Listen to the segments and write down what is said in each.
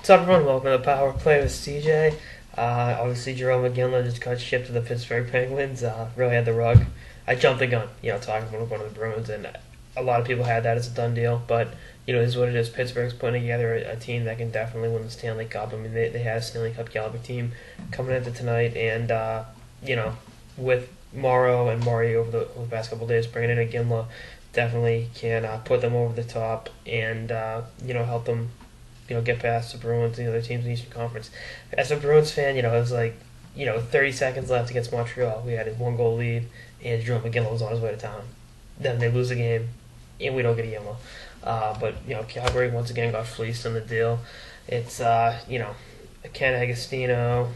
What's up, everyone? Welcome to the Power Play with CJ. Obviously, Jarome Iginla just got shipped to the Pittsburgh Penguins. Really had the rug. I jumped the gun, talking about one of the Bruins, and a lot of people had that as a done deal. But it is what it is. Pittsburgh's putting together a team that can definitely win the Stanley Cup. I mean, they had a Stanley Cup caliber team coming into tonight, and with Morrow and Murray over the past couple of days, bringing in Iginla definitely can put them over the top and help them get past the Bruins and the other teams in the Eastern Conference. As a Bruins fan, it was like, 30 seconds left against Montreal. We had a one-goal lead, and Jarome Iginla was on his way to town. Then they lose the game, and we don't get a yellow. But Calgary once again got fleeced on the deal. It's Ken Agostino,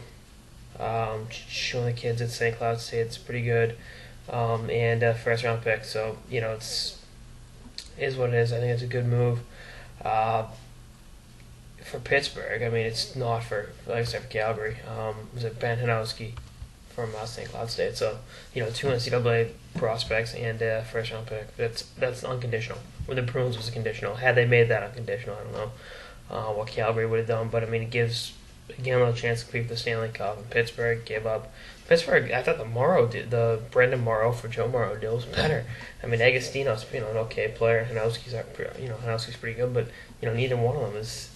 showing the kids at St. Cloud State it's pretty good, and first round pick. So it's is what it is. I think it's a good move. For Pittsburgh, I mean, it's not like I said, for Calgary. Was it Ben Hanowski from St. Cloud State? So, two NCAA prospects and a first round pick. That's unconditional. Where the Bruins was conditional. Had they made that unconditional, I don't know what Calgary would have done. But I mean, it gives again a chance to compete for the Stanley Cup. And Pittsburgh gave up. Pittsburgh, I thought the Brendan Morrow for Joe Morrow deal was better. I mean, Agostino's an okay player. Hanowski's pretty good, but neither one of them is.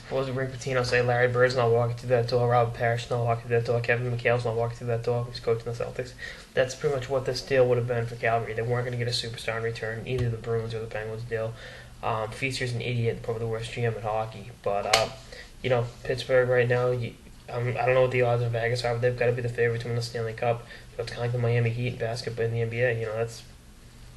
What does Rick Pitino say? Larry Bird's not walking through that door. Robert Parrish not walking through that door. Kevin McHale's not walking through that door. He's coaching the Celtics. That's pretty much what this deal would have been for Calgary. They weren't going to get a superstar in return, either the Bruins or the Penguins deal. Features an idiot, probably the worst GM in hockey. But, Pittsburgh right now, I don't know what the odds in Vegas are, but they've got to be the favorite to win the Stanley Cup. It's kind of like the Miami Heat basketball in the NBA.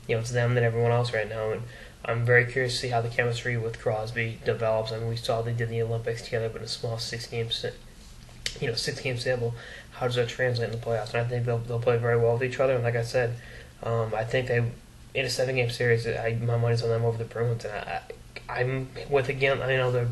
It's them and everyone else right now. And I'm very curious to see how the chemistry with Crosby develops. I mean, we saw they did the Olympics together, but in a small six-game sample. How does that translate in the playoffs? And I think they'll play very well with each other. And like I said, I think in a 7-game series, my money's on them over the Bruins. And I'm with again. I know they're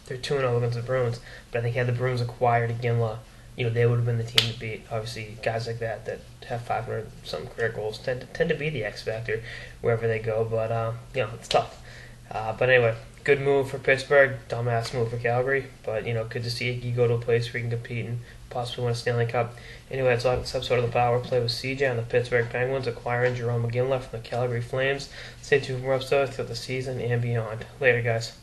2-0 against the Bruins, but I think had the Bruins acquired Iginla, they would have been the team to beat. Obviously, guys like that have 500-something career goals tend to be the X factor wherever they go. But it's tough. But anyway, good move for Pittsburgh. Dumbass move for Calgary. But good to see Iggy go to a place where he can compete and possibly win a Stanley Cup. Anyway, that's all this episode of the Power Play with CJ on the Pittsburgh Penguins acquiring Jarome Iginla from the Calgary Flames. Stay tuned for more episodes throughout the season and beyond. Later, guys.